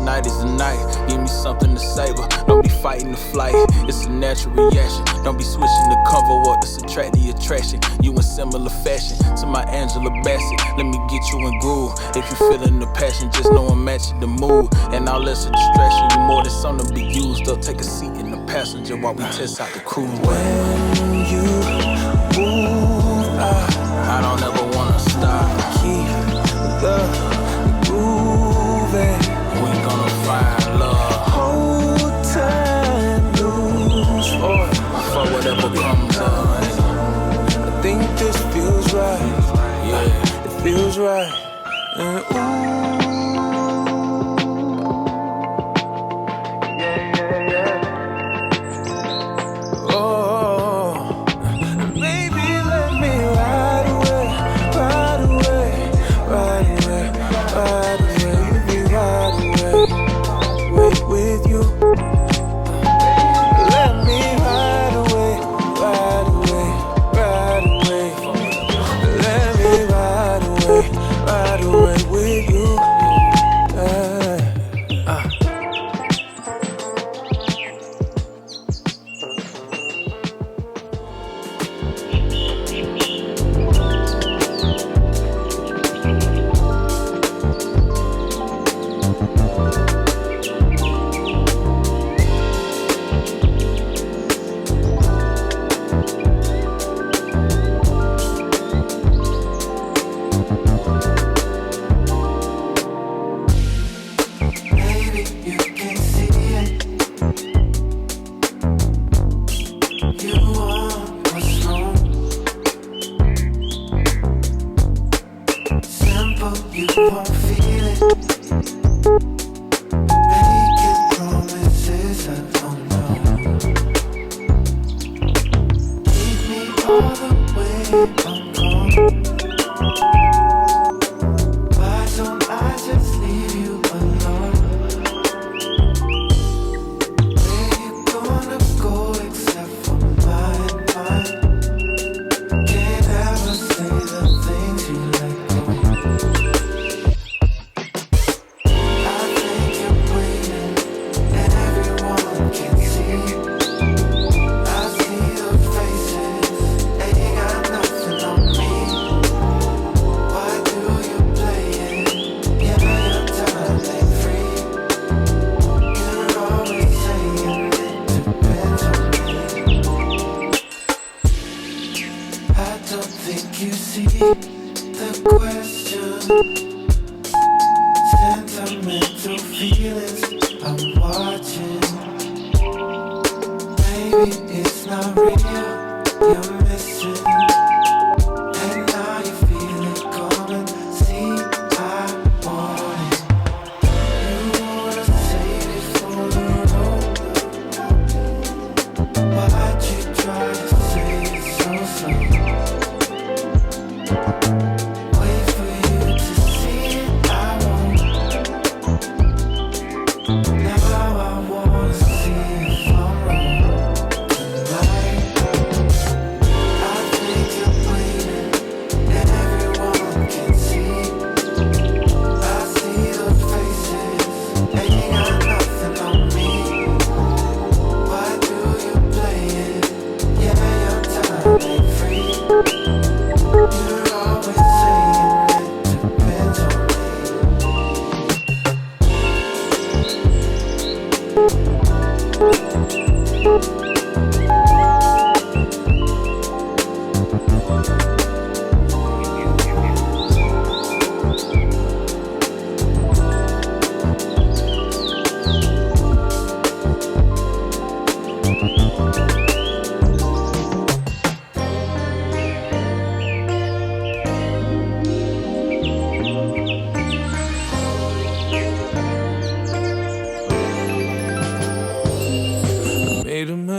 Tonight is the night, give me something to savor. Don't be fighting the flight, it's a natural reaction. Don't be switching the convo up to subtract the attraction. You in similar fashion to my Angela Bassett. Let me get you in groove. If you feeling the passion, just know I'm matching the mood. And all less a distraction, you more than something to be used up. Take a seat in the passenger while we test out the cruise. When you move, I don't ever wanna stop. keep the grooving. We gonna find love. Hold time, lose For whatever comes up. I think this feels right. Yeah. It feels right. And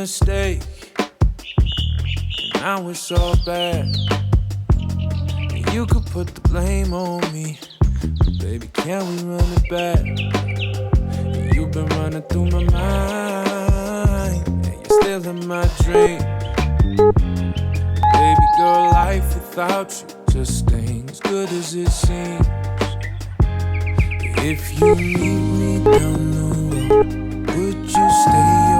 mistake, and now it's all bad. And you could put the blame on me, but baby, can we run it back? And you've been running through my mind, and you're still in my dream. Baby girl, life without you just ain't as good as it seems. If you meet me down the road, would you stay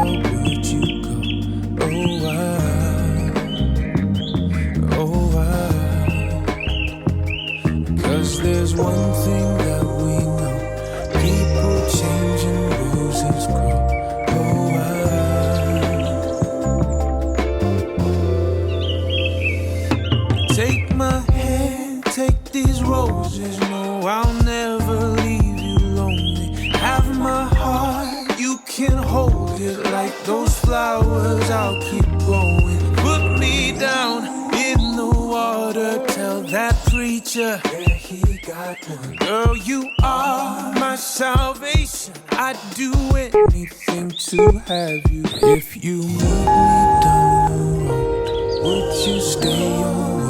can hold it like those flowers. I'll keep growing. Put me down in the water. Tell that preacher, yeah, he got one. Girl, you are my salvation. I'd do anything to have you. If you meet me down the road, would you stay on?